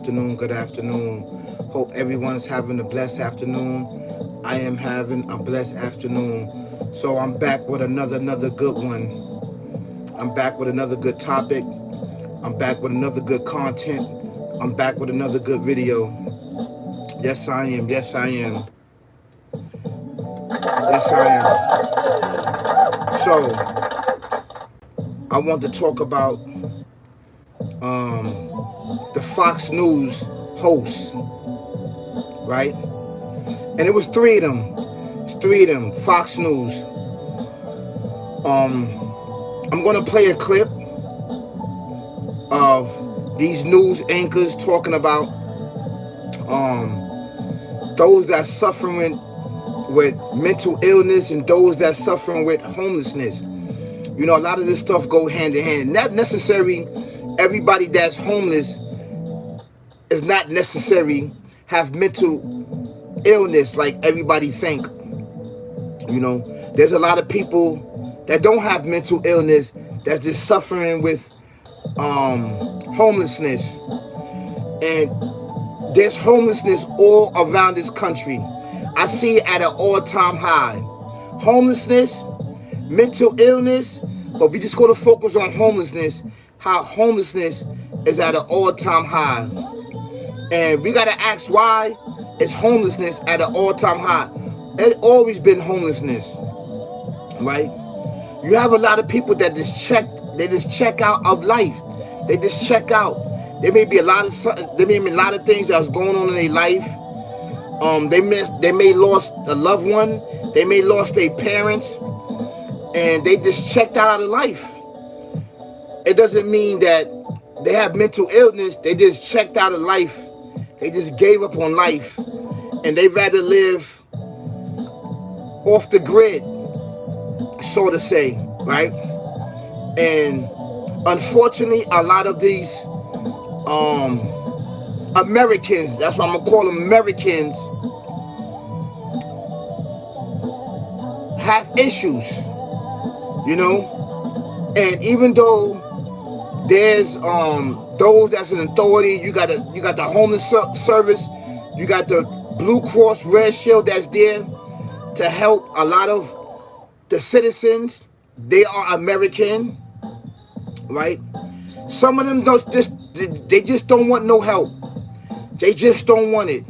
Afternoon, good afternoon. Hope everyone's having a blessed afternoon. I am having a blessed afternoon. So I'm back with another good one. I'm back with another good topic. I'm back with another good content. I'm back with another good video. Yes, I am. Yes, I am. Yes, I am. So I want to talk about the Fox News hosts, right? And it was three of them. It's three of them. Fox News. I'm gonna play a clip of these news anchors talking about those that suffering with mental illness and those that suffering with homelessness. You know, a lot of this stuff go hand in hand. Not necessarily everybody that's homeless is not necessarily have mental illness like everybody think. You know, there's a lot of people that don't have mental illness that's just suffering with homelessness. And there's homelessness all around this country. I see it at an all-time high. Homelessness, mental illness, but we just go to focus on homelessness, how homelessness is at an all-time high. And we got to ask, why is homelessness at an all-time high? It's always been homelessness, right? You have a lot of people that just check out of life. They just check out. There may be a lot of things that's going on in their life. They may lost a loved one. They may lost their parents, and they just checked out of life. It doesn't mean that they have mental illness. They just checked out of life. They just gave up on life, and they rather live off the grid, so to say, right? And unfortunately, a lot of these Americans, that's what I'm gonna call them, Americans, have issues, you know. And even though there's those that's in authority, you got the homeless service, you got the Blue Cross Red Shield that's there to help a lot of the citizens. They are American, right? Some of them they just don't want no help. They just don't want it,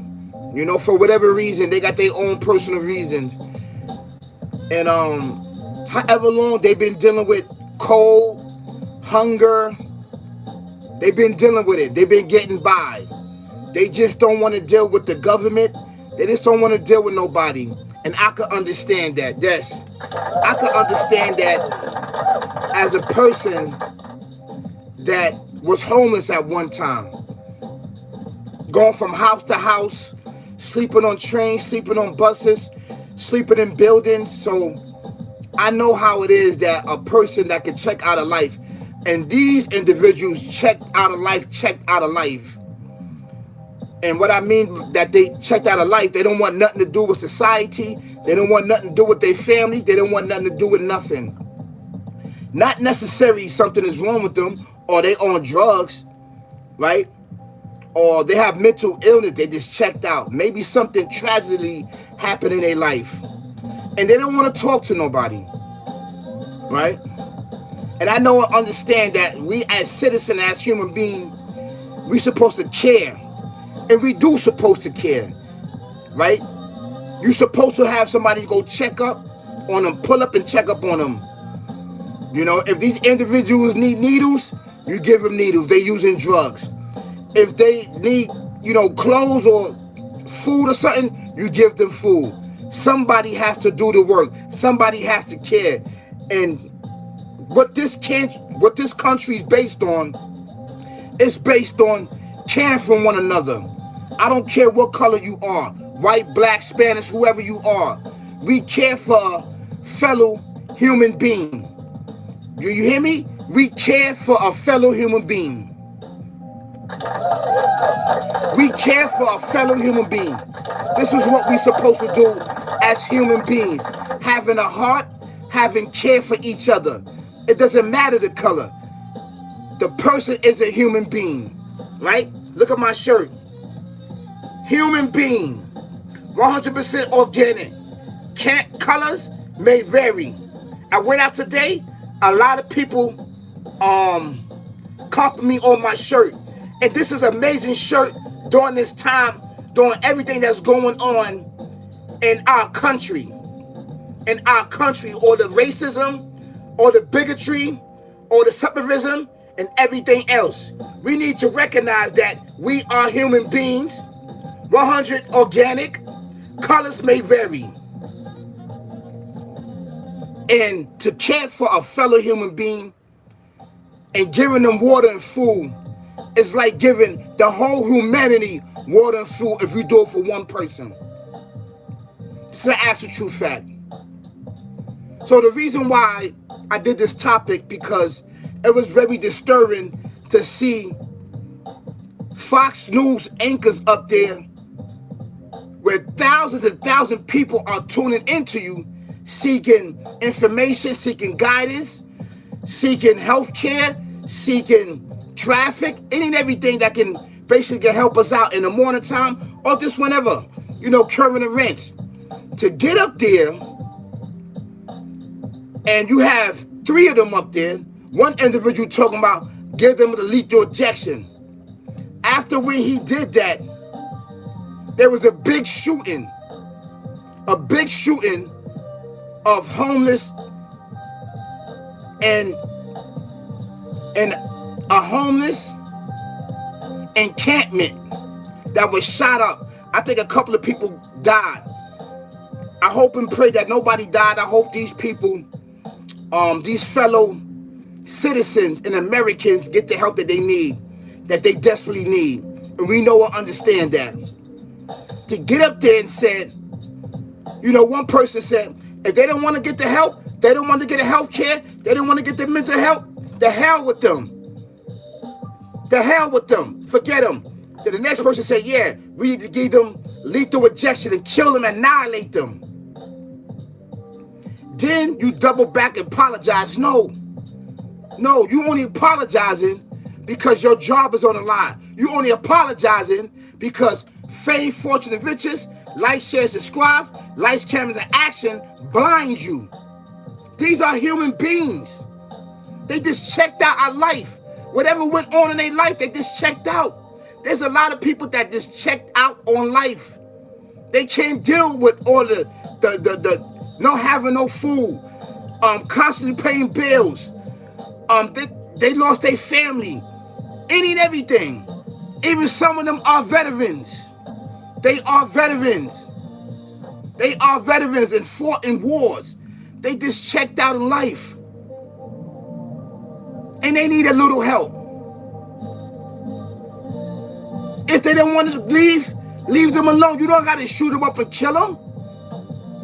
you know, for whatever reason. They got their own personal reasons. And however long they've been dealing with cold, hunger, they've been dealing with it. They've been getting by. They just don't want to deal with the government. They just don't want to deal with nobody. And I could understand that. Yes, I could understand that as a person that was homeless at one time. Going from house to house, sleeping on trains, sleeping on buses, sleeping in buildings. So I know how it is that a person that can check out of life. And these individuals checked out of life. And what I mean that they checked out of life, they don't want nothing to do with society. They don't want nothing to do with their family. They don't want nothing to do with nothing. Not necessarily something is wrong with them, or they on drugs, right? Or they have mental illness. They just checked out. Maybe something tragedy happened in their life, and they don't want to talk to nobody, right? And I know and understand that we as citizens, as human beings, we supposed to care. And we do supposed to care, right? You supposed to have somebody go check up on them, pull up and check up on them. You know, if these individuals need needles, you give them needles. They using drugs. If they need, you know, clothes or food or something, you give them food. Somebody has to do the work. Somebody has to care. And what this country is based on, it's based on caring for one another. I don't care what color you are, white, black, Spanish, whoever you are. We care for a fellow human being. You hear me? We care for a fellow human being. We care for a fellow human being. This is what we're supposed to do as human beings. Having a heart, having care for each other. It doesn't matter the color. The person is a human being, right? Look at my shirt. Human being, 100% organic. Colors may vary. I went out today. A lot of people compliment me on my shirt. And this is an amazing shirt during this time, during everything that's going on in our country. In our country, or the racism, or the bigotry, or the separatism, and everything else. We need to recognize that we are human beings, 100 organic. Colors may vary. And to care for a fellow human being and giving them water and food is like giving the whole humanity water and food if you do it for one person. This is an actual true fact. So the reason why I did this topic, because it was very disturbing to see Fox News anchors up there where thousands and thousands of people are tuning into you, seeking information, seeking guidance, seeking health care, seeking traffic, any and everything that can basically help us out in the morning time or just whenever, current events. To get up there, and you have 3 of them up there, one individual talking about give them the lethal injection. After when he did that, there was a big shooting of homeless and a homeless encampment that was shot up. I think a couple of people died. I hope and pray that nobody died. I hope these people, these fellow citizens and Americans get the help that they need, that they desperately need. And we know and understand that. To get up there and said, one person said, if they don't want to get the help, they don't want to get the health care, they don't want to get the mental help, the hell with them. The hell with them. Forget them. Then the next person said, yeah, we need to give them lethal injection and kill them, annihilate them. Then you double back and apologize. No, you only apologizing because your job is on the line. You only apologizing because fame, fortune, and riches, like, share, subscribe, lights, cameras, and action blind you. These are human beings. They just checked out our life. Whatever went on in their life, they just checked out. There's a lot of people that just checked out on life. They can't deal with all the not having no food, constantly paying bills. They lost their family, any and everything. Even some of them are veterans. They are veterans. They are veterans and fought in wars. They just checked out in life. And they need a little help. If they don't want to leave them alone. You don't got to shoot them up and kill them.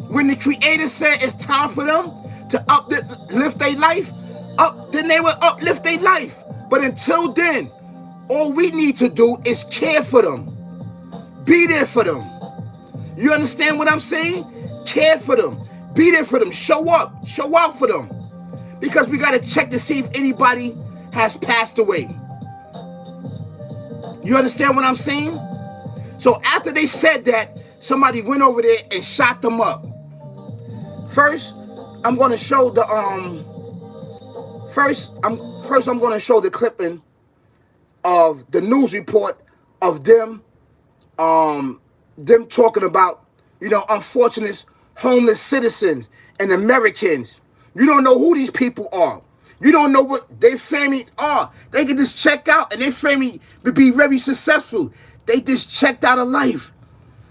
When the Creator said it's time for them to uplift their life, then they will uplift their life. But until then, all we need to do is care for them. Be there for them. You understand what I'm saying? Care for them. Be there for them. Show up. Show out for them. Because we got to check to see if anybody has passed away. You understand what I'm saying? So after they said that, somebody went over there and shot them up. First, I'm going to show the I'm going to show the clipping of the news report of them talking about, unfortunate homeless citizens and Americans. You don't know who these people are. You don't know what their family are. They can just check out and their family would be very successful. They just checked out of life.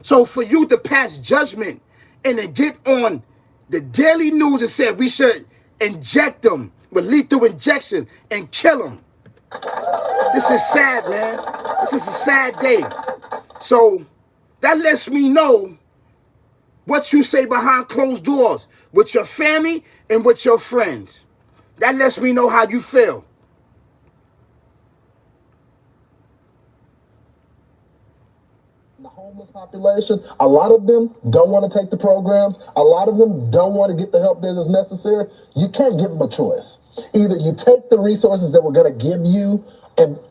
So for you to pass judgment and to get on the daily news and say we should inject them with lethal injection and kill them. This is sad, man. This is a sad day. So that lets me know what you say behind closed doors with your family and with your friends. That lets me know how you feel. The homeless population, a lot of them don't want to take the programs. A lot of them don't want to get the help that is necessary. You can't give them a choice. Either you take the resources that we're going to give you,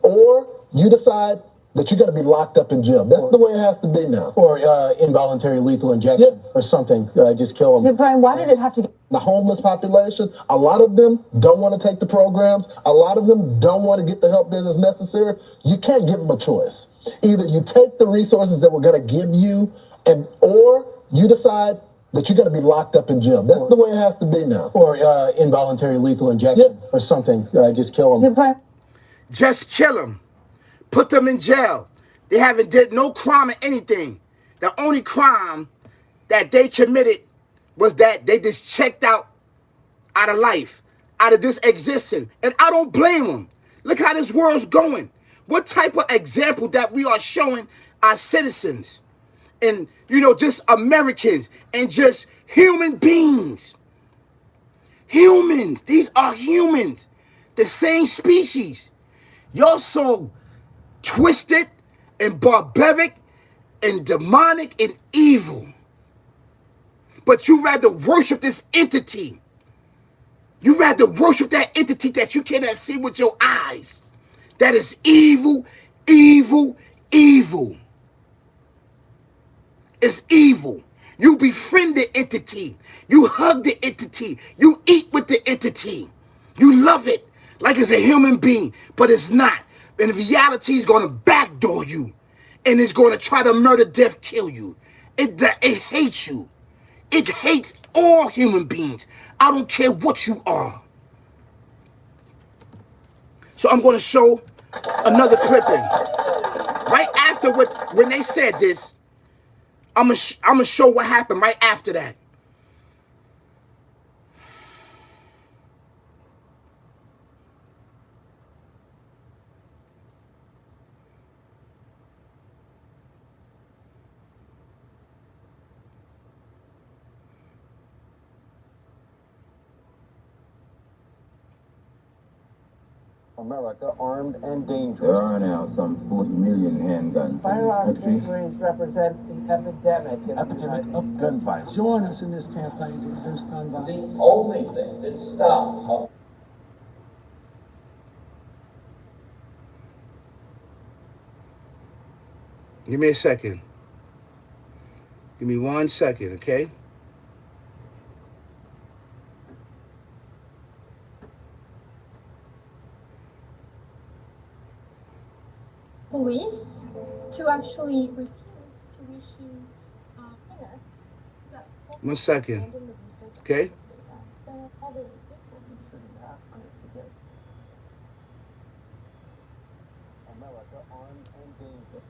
or you decide that you're going to be locked up in jail. That's the way it has to be now. Or involuntary lethal injection or something. Just kill them. Brian, why did it have to get... The homeless population, a lot of them don't want to take the programs. A lot of them don't want to get the help that is necessary. You can't give them a choice. Either you take the resources that we're going to give you, or you decide that you're going to be locked up in jail. That's the way it has to be now. Or involuntary lethal injection or something. Just kill them. Just kill them. Put them in jail. They haven't did no crime or anything. The only crime that they committed was that they just checked out of life, out of this existence. And I don't blame them. Look how this world's going. What type of example that we are showing our citizens and, you know, just Americans and just human beings. Humans. These are humans. The same species. You're so twisted and barbaric and demonic and evil. But you rather worship this entity. You rather worship that entity that you cannot see with your eyes. That is evil, evil, evil. It's evil. You befriend the entity. You hug the entity. You eat with the entity. You love it like it's a human being, but it's not. And reality is going to backdoor you. And it's going to try to murder, death, kill you. It hates you. It hates all human beings. I don't care what you are. So I'm going to show another clipping. Right after when they said this, I'm gonna show what happened right after that. America armed and dangerous. There are now some 40 million handguns. Firearm injuries represent an epidemic. Epidemic of gun violence. Join us in this campaign to reduce gun violence. The only thing that stops Give me a second. Give me 1 second, okay? Police to actually refuse to issue dinner. 1 second, okay? America armed and dangerous.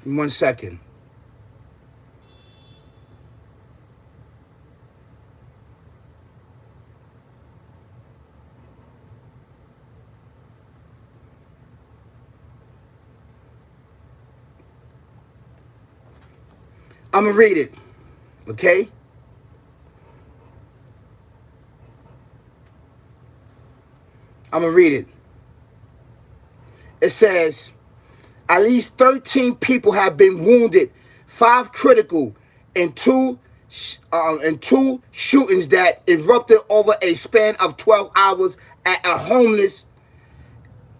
1 second. I'm going to read it, okay? I'm going to read it. It says, at least 13 people have been wounded, 5 critical, and two shootings that erupted over a span of 12 hours at a homeless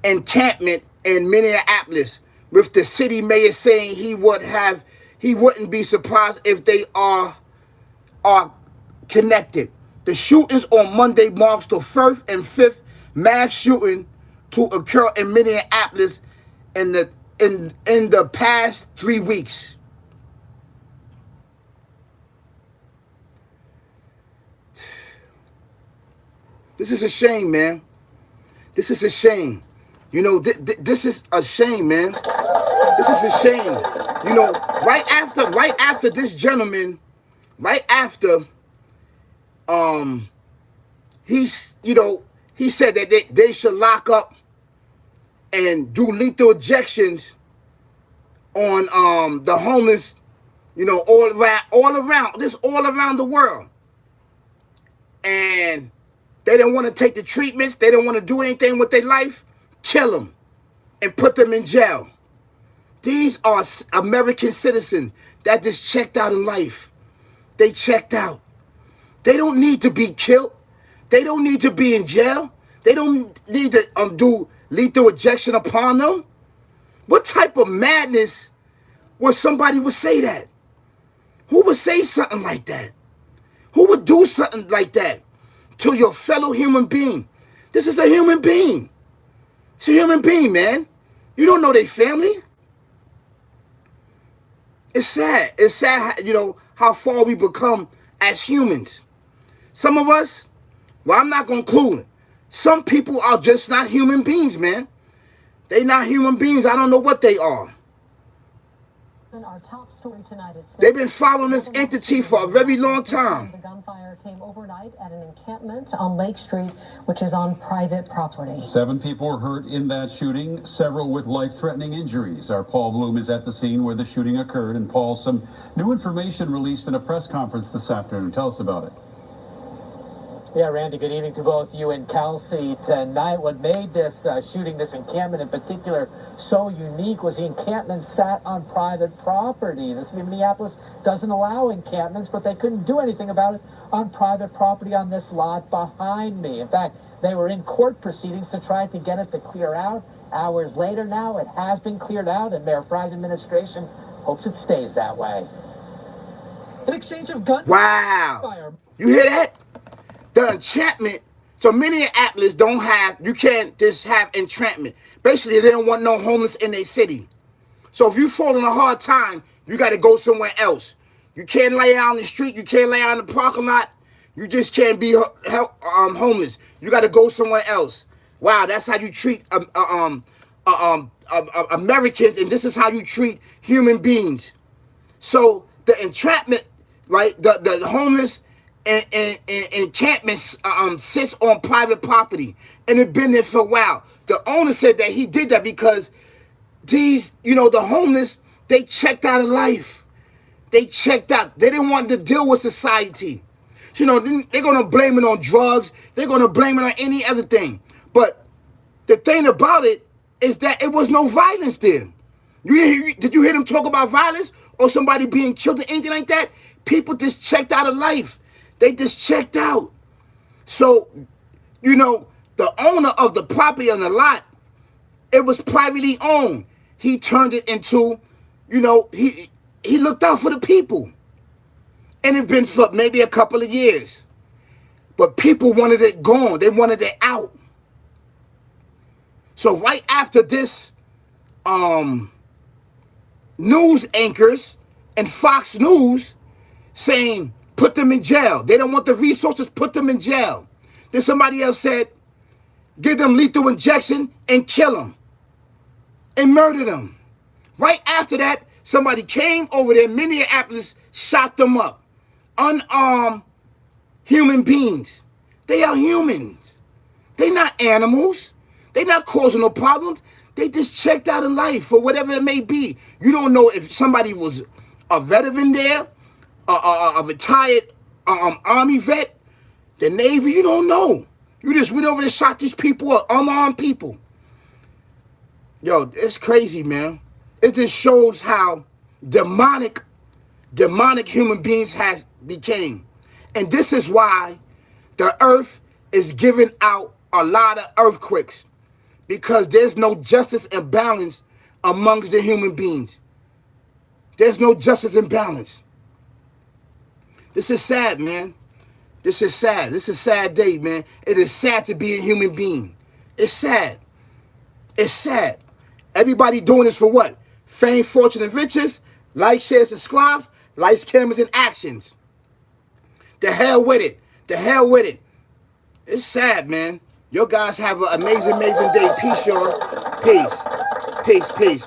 encampment in Minneapolis, with the city mayor saying he wouldn't be surprised if they are connected. The shootings on Monday marks the first and fifth mass shooting to occur in Minneapolis in the past 3 weeks. This is a shame, man. This is a shame. You know, this is a shame, man. This is a shame. You know, right after this gentleman, right after, he said that they should lock up and do lethal injections on the homeless, you know, all around the world. And they didn't want to take the treatments. They didn't want to do anything with their life. Kill them and put them in jail. These are American citizens that just checked out in life. They checked out. They don't need to be killed. They don't need to be in jail. They don't need to do lethal injection upon them? What type of madness would somebody would say that? Who would say something like that? Who would do something like that to your fellow human being? This is a human being. It's a human being, man. You don't know their family. It's sad. It's sad, you know, how far we become as humans. Some of us, well, I'm not going to include it. Some people are just not human beings, man. They not human beings. I don't know what they are. Our top story tonight, They've been following this entity for a very long time. The gunfire came overnight at an encampment on Lake Street, which is on private property. 7 people were hurt in that shooting, several with life-threatening injuries. Our Paul Bloom is at the scene where the shooting occurred. And Paul, some new information released in a press conference this afternoon. Tell us about it. Yeah, Randy, good evening to both you and Kelsey tonight. What made this shooting, this encampment in particular, so unique was the encampment sat on private property. The city of Minneapolis doesn't allow encampments, but they couldn't do anything about it on private property on this lot behind me. In fact, they were in court proceedings to try to get it to clear out. Hours later now, it has been cleared out, and Mayor Fry's administration hopes it stays that way. An exchange of gunfire. Wow. You hear that? The enchantment. So Minneapolis don't have, you can't just have entrapment. Basically, they don't want no homeless in their city. So if you fall in a hard time, you got to go somewhere else. You can't lay out on the street. You can't lay out in the parking lot. You just can't be homeless. You got to go somewhere else. Wow, that's how you treat Americans, and this is how you treat human beings. So the entrapment, right? The homeless and encampment sits on private property, and it's been there for a while. The owner said that he did that because these, you know, the homeless, they checked out of life. They checked out. They didn't want to deal with society. So, you know, they're going to blame it on drugs. They're going to blame it on any other thing. But the thing about it is that it was no violence there. Did you hear them talk about violence or somebody being killed or anything like that? People just checked out of life. They just checked out. So, you know, the owner of the property on the lot, it was privately owned. He turned it into, you know, he looked out for the people. And it's been for maybe a couple of years. But people wanted it gone. They wanted it out. So right after this, news anchors and Fox News saying, put them in jail. They don't want the resources, put them in jail. Then somebody else said, give them lethal injection and kill them. And murder them. Right after that, somebody came over there in Minneapolis, shot them up. Unarmed human beings. They are humans. They're not animals. They're not causing no problems. They just checked out of life for whatever it may be. You don't know if somebody was a veteran there, a retired Army vet, the Navy. You don't know. You just went over there and shot these people, unarmed people. Yo, it's crazy, man. It just shows how demonic human beings has became. And this is why the earth is giving out a lot of earthquakes, because there's no justice and balance amongst the human beings. There's no justice and balance. This is sad, man. This is sad. This is a sad day, man. It is sad to be a human being. It's sad. It's sad. Everybody doing this for what? Fame, fortune, and riches. Like, share, subscribe. Lights, cameras, and actions. The hell with it. The hell with it. It's sad, man. You guys have an amazing, amazing day. Peace, y'all. Peace. Peace, peace, peace.